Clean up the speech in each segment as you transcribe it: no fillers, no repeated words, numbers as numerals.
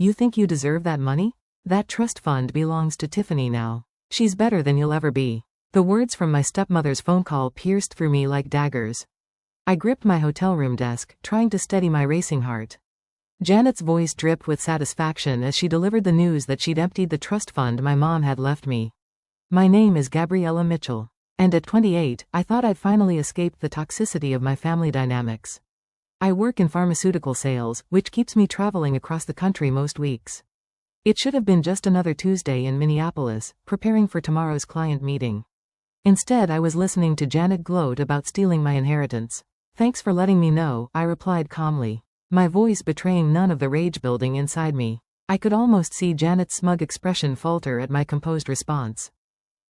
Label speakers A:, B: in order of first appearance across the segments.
A: You think you deserve that money? That trust fund belongs to Tiffany now. She's better than you'll ever be. The words from my stepmother's phone call pierced through me like daggers. I gripped my hotel room desk, trying to steady my racing heart. Janet's voice dripped with satisfaction as she delivered the news that she'd emptied the trust fund my mom had left me. My name is Gabriella Mitchell. And at 28, I thought I'd finally escaped the toxicity of my family dynamics. I work in pharmaceutical sales, which keeps me traveling across the country most weeks. It should have been just another Tuesday in Minneapolis, preparing for tomorrow's client meeting. Instead, I was listening to Janet gloat about stealing my inheritance. Thanks for letting me know, I replied calmly, my voice betraying none of the rage building inside me. I could almost see Janet's smug expression falter at my composed response.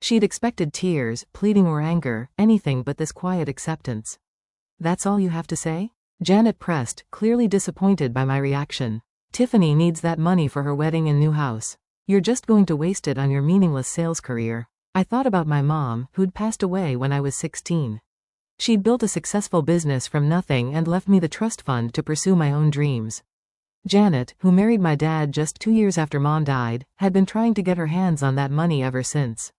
A: She'd expected tears, pleading or anger, anything but this quiet acceptance. That's all you have to say? Janet pressed, clearly disappointed by my reaction. Tiffany needs that money for her wedding and new house. You're just going to waste it on your meaningless sales career. I thought about my mom, who'd passed away when I was 16. She'd built a successful business from nothing and left me the trust fund to pursue my own dreams. Janet, who married my dad just 2 years after Mom died, had been trying to get her hands on that money ever since.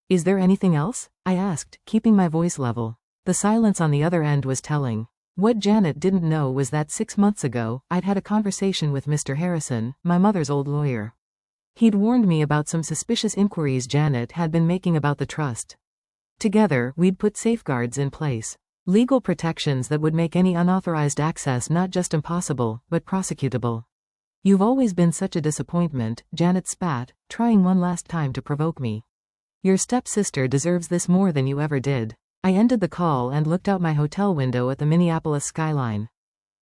A: Is there anything else? I asked, keeping my voice level. The silence on the other end was telling. What Janet didn't know was that 6 months ago, I'd had a conversation with Mr. Harrison, my mother's old lawyer. He'd warned me about some suspicious inquiries Janet had been making about the trust. Together, we'd put safeguards in place. Legal protections that would make any unauthorized access not just impossible, but prosecutable. You've always been such a disappointment, Janet spat, trying one last time to provoke me. Your stepsister deserves this more than you ever did. I ended the call and looked out my hotel window at the Minneapolis skyline.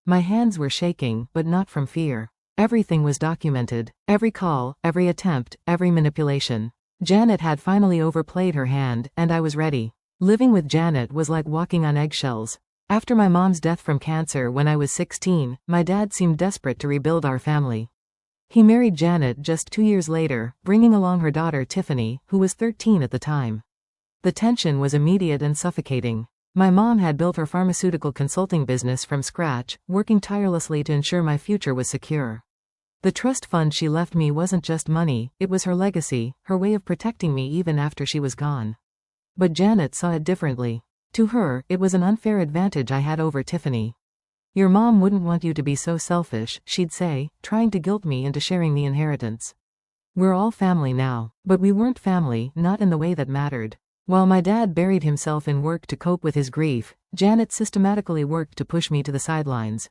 A: My hands were shaking, but not from fear. Everything was documented. Every call, every attempt, every manipulation. Janet had finally overplayed her hand, and I was ready. Living with Janet was like walking on eggshells. After my mom's death from cancer when I was 16, my dad seemed desperate to rebuild our family. He married Janet just 2 years later, bringing along her daughter Tiffany, who was 13 at the time. The tension was immediate and suffocating. My mom had built her pharmaceutical consulting business from scratch, working tirelessly to ensure my future was secure. The trust fund she left me wasn't just money, it was her legacy, her way of protecting me even after she was gone. But Janet saw it differently. To her, it was an unfair advantage I had over Tiffany. Your mom wouldn't want you to be so selfish, she'd say, trying to guilt me into sharing the inheritance. We're all family now. But we weren't family, not in the way that mattered. While my dad buried himself in work to cope with his grief, Janet systematically worked to push me to the sidelines.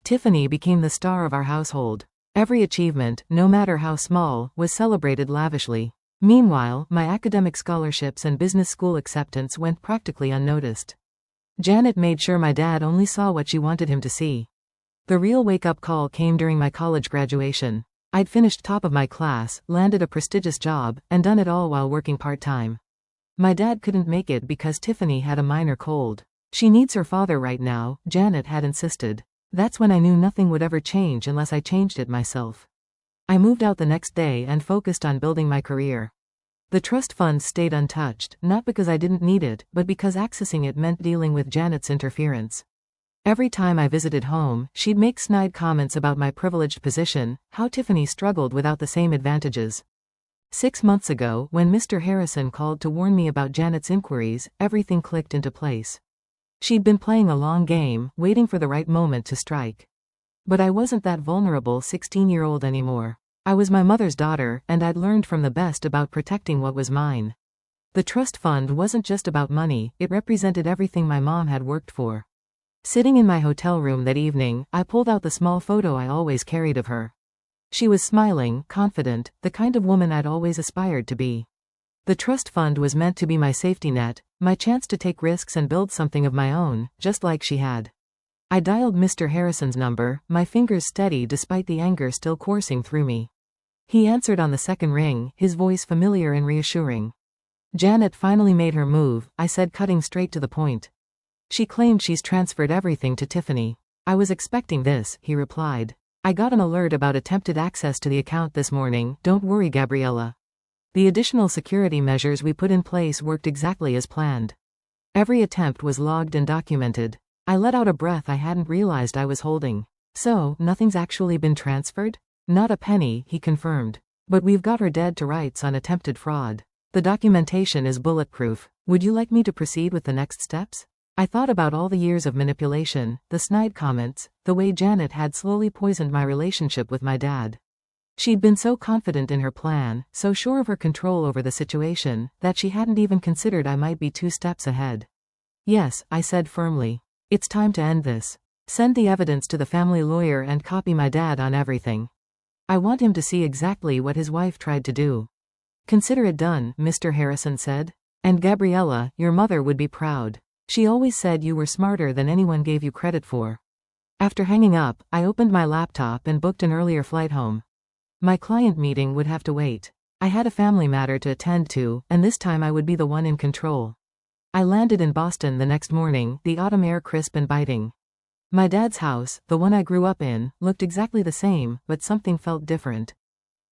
A: Tiffany became the star of our household. Every achievement, no matter how small, was celebrated lavishly. Meanwhile, my academic scholarships and business school acceptance went practically unnoticed. Janet made sure my dad only saw what she wanted him to see. The real wake-up call came during my college graduation. I'd finished top of my class, landed a prestigious job, and done it all while working part-time. My dad couldn't make it because Tiffany had a minor cold. She needs her father right now, Janet had insisted. That's when I knew nothing would ever change unless I changed it myself. I moved out the next day and focused on building my career. The trust fund stayed untouched, not because I didn't need it, but because accessing it meant dealing with Janet's interference. Every time I visited home, she'd make snide comments about my privileged position, how Tiffany struggled without the same advantages. 6 months ago, when Mr. Harrison called to warn me about Janet's inquiries, everything clicked into place. She'd been playing a long game, waiting for the right moment to strike. But I wasn't that vulnerable 16-year-old anymore. I was my mother's daughter, and I'd learned from the best about protecting what was mine. The trust fund wasn't just about money, it represented everything my mom had worked for. Sitting in my hotel room that evening, I pulled out the small photo I always carried of her. She was smiling, confident, the kind of woman I'd always aspired to be. The trust fund was meant to be my safety net, my chance to take risks and build something of my own, just like she had. I dialed Mr. Harrison's number, my fingers steady despite the anger still coursing through me. He answered on the second ring, his voice familiar and reassuring. Janet finally made her move, I said, cutting straight to the point. She claimed she's transferred everything to Tiffany. I was expecting this, he replied. I got an alert about attempted access to the account this morning, don't worry, Gabriella. The additional security measures we put in place worked exactly as planned. Every attempt was logged and documented. I let out a breath I hadn't realized I was holding. So, nothing's actually been transferred? Not a penny, he confirmed. But we've got her dead to rights on attempted fraud. The documentation is bulletproof. Would you like me to proceed with the next steps? I thought about all the years of manipulation, the snide comments, the way Janet had slowly poisoned my relationship with my dad. She'd been so confident in her plan, so sure of her control over the situation, that she hadn't even considered I might be 2 steps ahead. Yes, I said firmly. It's time to end this. Send the evidence to the family lawyer and copy my dad on everything. I want him to see exactly what his wife tried to do. Consider it done, Mr. Harrison said. And Gabriella, your mother would be proud. She always said you were smarter than anyone gave you credit for. After hanging up, I opened my laptop and booked an earlier flight home. My client meeting would have to wait. I had a family matter to attend to, and this time I would be the one in control. I landed in Boston the next morning, the autumn air crisp and biting. My dad's house, the one I grew up in, looked exactly the same, but something felt different.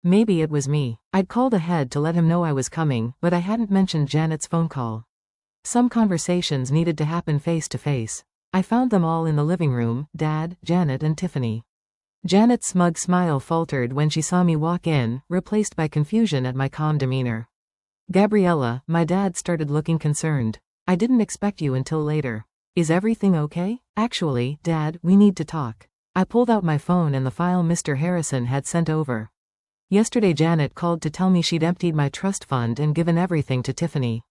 A: Maybe it was me. I'd called ahead to let him know I was coming, but I hadn't mentioned Janet's phone call. Some conversations needed to happen face to face. I found them all in the living room, Dad, Janet and Tiffany. Janet's smug smile faltered when she saw me walk in, replaced by confusion at my calm demeanor. Gabriella, my dad started looking concerned. I didn't expect you until later. Is everything okay? Actually, Dad, we need to talk. I pulled out my phone and the file Mr. Harrison had sent over. Yesterday Janet called to tell me she'd emptied my trust fund and given everything to Tiffany.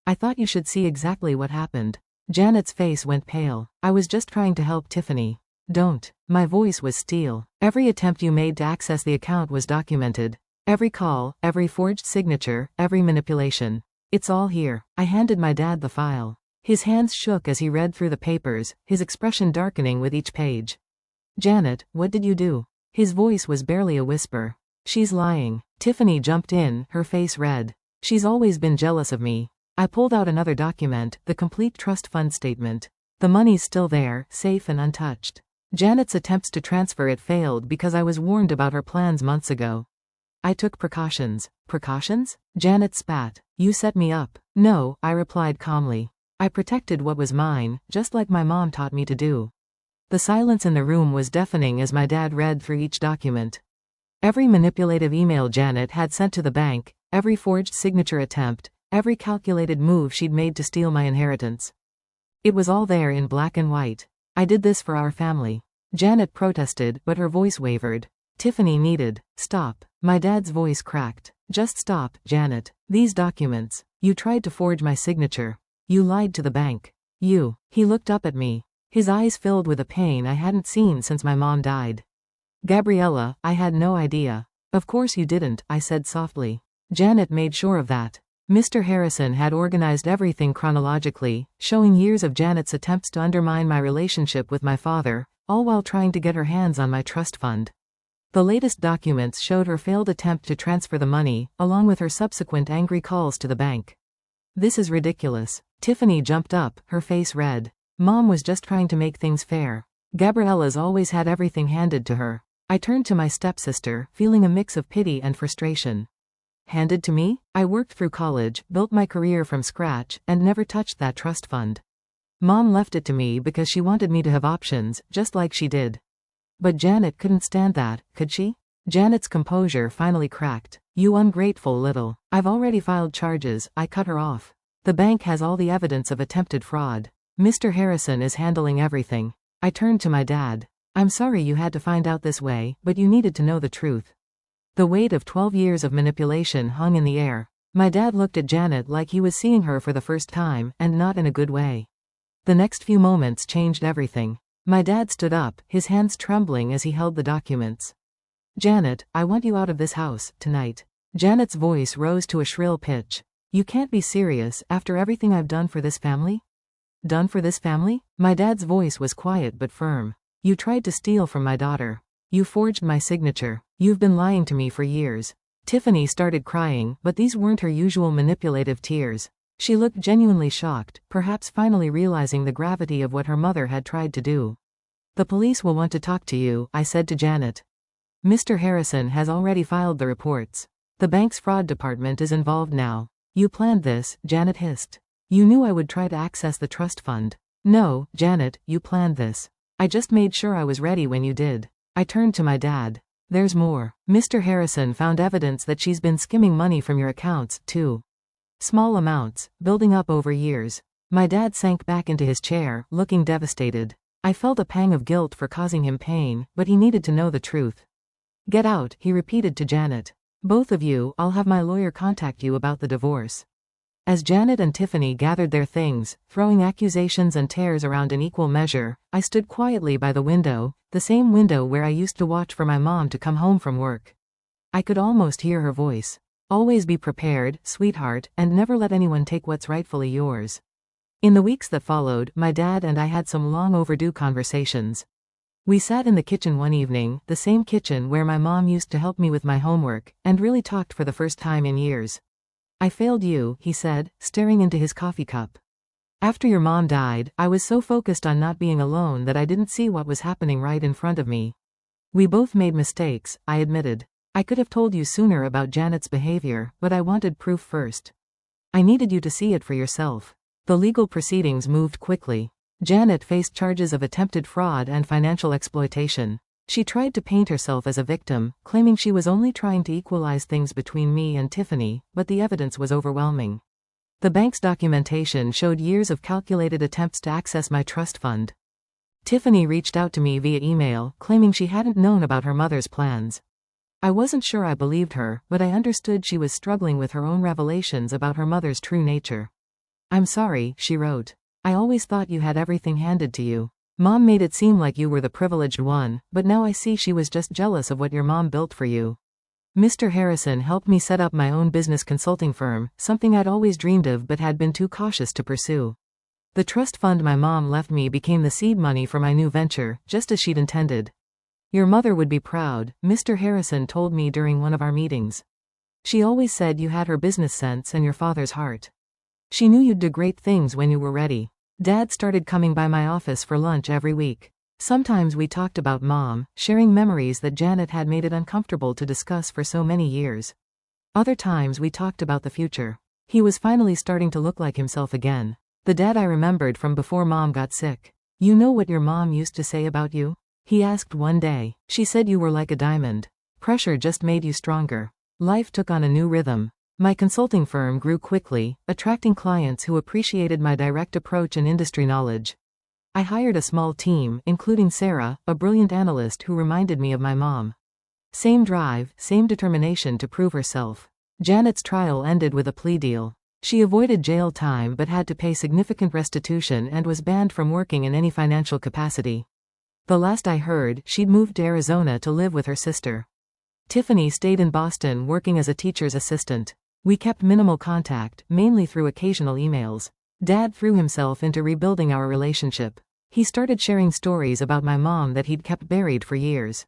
A: I thought you should see exactly what happened. Janet's face went pale. I was just trying to help Tiffany. Don't. My voice was steel. Every attempt you made to access the account was documented. Every call, every forged signature, every manipulation. It's all here. I handed my dad the file. His hands shook as he read through the papers, his expression darkening with each page. Janet, what did you do? His voice was barely a whisper. She's lying. Tiffany jumped in, her face red. She's always been jealous of me. I pulled out another document, the complete trust fund statement. The money's still there, safe and untouched. Janet's attempts to transfer it failed because I was warned about her plans months ago. I took precautions. Precautions? Janet spat. You set me up. No, I replied calmly. I protected what was mine, just like my mom taught me to do. The silence in the room was deafening as my dad read through each document. Every manipulative email Janet had sent to the bank, every forged signature attempt, every calculated move she'd made to steal my inheritance. It was all there in black and white. I did this for our family. Janet protested, but her voice wavered. Tiffany needed. Stop. My dad's voice cracked. Just stop, Janet. These documents. You tried to forge my signature. You lied to the bank. He looked up at me. His eyes filled with a pain I hadn't seen since my mom died. Gabriella, I had no idea. Of course you didn't, I said softly. Janet made sure of that. Mr. Harrison had organized everything chronologically, showing years of Janet's attempts to undermine my relationship with my father, all while trying to get her hands on my trust fund. The latest documents showed her failed attempt to transfer the money, along with her subsequent angry calls to the bank. This is ridiculous. Tiffany jumped up, her face red. Mom was just trying to make things fair. Gabriella's always had everything handed to her. I turned to my stepsister, feeling a mix of pity and frustration. Handed to me? I worked through college, built my career from scratch, and never touched that trust fund. Mom left it to me because she wanted me to have options, just like she did. But Janet couldn't stand that, could she? Janet's composure finally cracked. You ungrateful little. I've already filed charges, I cut her off. The bank has all the evidence of attempted fraud. Mr. Harrison is handling everything. I turned to my dad. I'm sorry you had to find out this way, but you needed to know the truth. The weight of 12 years of manipulation hung in the air. My dad looked at Janet like he was seeing her for the first time, and not in a good way. The next few moments changed everything. My dad stood up, his hands trembling as he held the documents. Janet, I want you out of this house, tonight. Janet's voice rose to a shrill pitch. You can't be serious after everything I've done for this family? Done for this family? My dad's voice was quiet but firm. You tried to steal from my daughter. You forged my signature. You've been lying to me for years. Tiffany started crying, but these weren't her usual manipulative tears. She looked genuinely shocked, perhaps finally realizing the gravity of what her mother had tried to do. The police will want to talk to you, I said to Janet. Mr. Harrison has already filed the reports. The bank's fraud department is involved now. You planned this, Janet hissed. You knew I would try to access the trust fund. No, Janet, you planned this. I just made sure I was ready when you did. I turned to my dad. There's more. Mr. Harrison found evidence that she's been skimming money from your accounts, too. Small amounts, building up over years. My dad sank back into his chair, looking devastated. I felt a pang of guilt for causing him pain, but he needed to know the truth. Get out, he repeated to Janet. Both of you, I'll have my lawyer contact you about the divorce. As Janet and Tiffany gathered their things, throwing accusations and tears around in equal measure, I stood quietly by the window, the same window where I used to watch for my mom to come home from work. I could almost hear her voice. Always be prepared, sweetheart, and never let anyone take what's rightfully yours. In the weeks that followed, my dad and I had some long overdue conversations. We sat in the kitchen one evening, the same kitchen where my mom used to help me with my homework, and really talked for the first time in years. I failed you, he said, staring into his coffee cup. After your mom died, I was so focused on not being alone that I didn't see what was happening right in front of me. We both made mistakes, I admitted. I could have told you sooner about Janet's behavior, but I wanted proof first. I needed you to see it for yourself. The legal proceedings moved quickly. Janet faced charges of attempted fraud and financial exploitation. She tried to paint herself as a victim, claiming she was only trying to equalize things between me and Tiffany, but the evidence was overwhelming. The bank's documentation showed years of calculated attempts to access my trust fund. Tiffany reached out to me via email, claiming she hadn't known about her mother's plans. I wasn't sure I believed her, but I understood she was struggling with her own revelations about her mother's true nature. I'm sorry, she wrote. I always thought you had everything handed to you. Mom made it seem like you were the privileged one, but now I see she was just jealous of what your mom built for you. Mr. Harrison helped me set up my own business consulting firm, something I'd always dreamed of but had been too cautious to pursue. The trust fund my mom left me became the seed money for my new venture, just as she'd intended. Your mother would be proud, Mr. Harrison told me during one of our meetings. She always said you had her business sense and your father's heart. She knew you'd do great things when you were ready. Dad started coming by my office for lunch every week. Sometimes we talked about Mom, sharing memories that Janet had made it uncomfortable to discuss for so many years. Other times we talked about the future. He was finally starting to look like himself again. The dad I remembered from before Mom got sick. You know what your mom used to say about you? He asked one day. She said you were like a diamond. Pressure just made you stronger. Life took on a new rhythm. My consulting firm grew quickly, attracting clients who appreciated my direct approach and industry knowledge. I hired a small team, including Sarah, a brilliant analyst who reminded me of my mom. Same drive, same determination to prove herself. Janet's trial ended with a plea deal. She avoided jail time but had to pay significant restitution and was banned from working in any financial capacity. The last I heard, she'd moved to Arizona to live with her sister. Tiffany stayed in Boston working as a teacher's assistant. We kept minimal contact, mainly through occasional emails. Dad threw himself into rebuilding our relationship. He started sharing stories about my mom that he'd kept buried for years.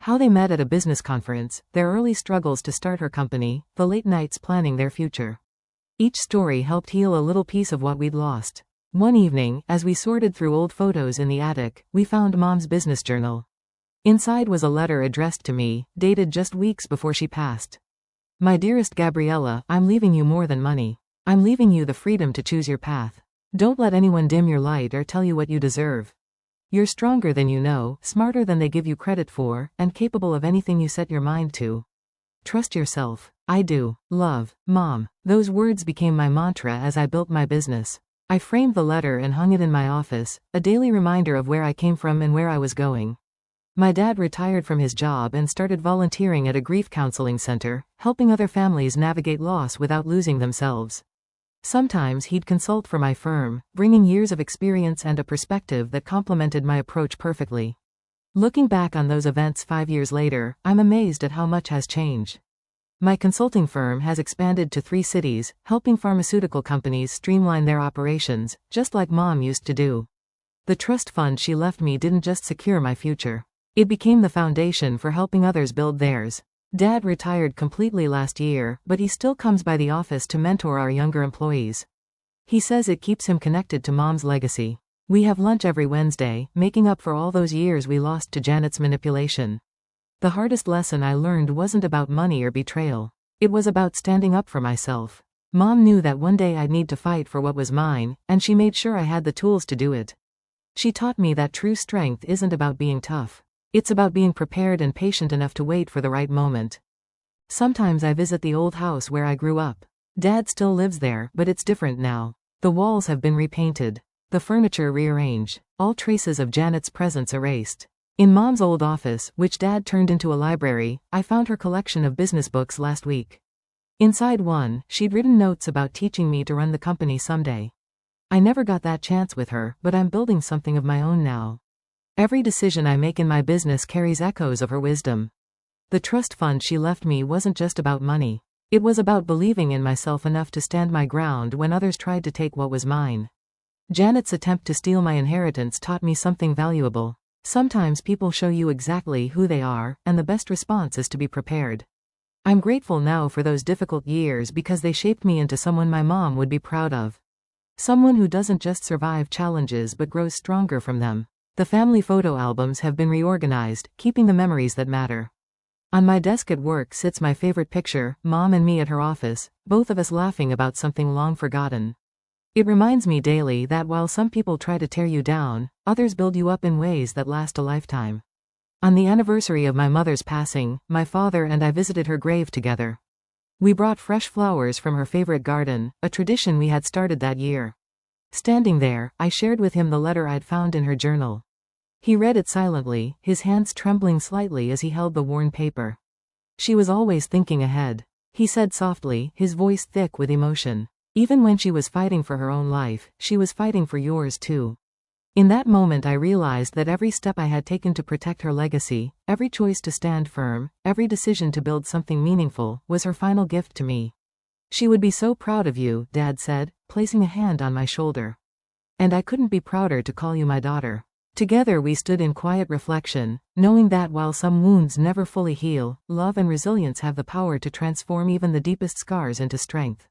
A: How they met at a business conference, their early struggles to start her company, the late nights planning their future. Each story helped heal a little piece of what we'd lost. One evening, as we sorted through old photos in the attic, we found Mom's business journal. Inside was a letter addressed to me, dated just weeks before she passed. My dearest Gabriella, I'm leaving you more than money. I'm leaving you the freedom to choose your path. Don't let anyone dim your light or tell you what you deserve. You're stronger than you know, smarter than they give you credit for, and capable of anything you set your mind to. Trust yourself. I do. Love, Mom. Those words became my mantra as I built my business. I framed the letter and hung it in my office, a daily reminder of where I came from and where I was going. My dad retired from his job and started volunteering at a grief counseling center, helping other families navigate loss without losing themselves. Sometimes he'd consult for my firm, bringing years of experience and a perspective that complemented my approach perfectly. Looking back on those events 5 years later, I'm amazed at how much has changed. My consulting firm has expanded to 3 cities, helping pharmaceutical companies streamline their operations, just like Mom used to do. The trust fund she left me didn't just secure my future. It became the foundation for helping others build theirs. Dad retired completely last year, but he still comes by the office to mentor our younger employees. He says it keeps him connected to Mom's legacy. We have lunch every Wednesday, making up for all those years we lost to Janet's manipulation. The hardest lesson I learned wasn't about money or betrayal. It was about standing up for myself. Mom knew that one day I'd need to fight for what was mine, and she made sure I had the tools to do it. She taught me that true strength isn't about being tough. It's about being prepared and patient enough to wait for the right moment. Sometimes I visit the old house where I grew up. Dad still lives there, but it's different now. The walls have been repainted. The furniture rearranged. All traces of Janet's presence erased. In Mom's old office, which Dad turned into a library, I found her collection of business books last week. Inside one, she'd written notes about teaching me to run the company someday. I never got that chance with her, but I'm building something of my own now. Every decision I make in my business carries echoes of her wisdom. The trust fund she left me wasn't just about money. It was about believing in myself enough to stand my ground when others tried to take what was mine. Janet's attempt to steal my inheritance taught me something valuable. Sometimes people show you exactly who they are, and the best response is to be prepared. I'm grateful now for those difficult years because they shaped me into someone my mom would be proud of. Someone who doesn't just survive challenges but grows stronger from them. The family photo albums have been reorganized, keeping the memories that matter. On my desk at work sits my favorite picture, Mom and me at her office, both of us laughing about something long forgotten. It reminds me daily that while some people try to tear you down, others build you up in ways that last a lifetime. On the anniversary of my mother's passing, my father and I visited her grave together. We brought fresh flowers from her favorite garden, a tradition we had started that year. Standing there, I shared with him the letter I'd found in her journal. He read it silently, his hands trembling slightly as he held the worn paper. "She was always thinking ahead," he said softly, his voice thick with emotion. "Even when she was fighting for her own life, she was fighting for yours too." In that moment I realized that every step I had taken to protect her legacy, every choice to stand firm, every decision to build something meaningful, was her final gift to me. "She would be so proud of you," Dad said, placing a hand on my shoulder. "And I couldn't be prouder to call you my daughter." Together we stood in quiet reflection, knowing that while some wounds never fully heal, love and resilience have the power to transform even the deepest scars into strength.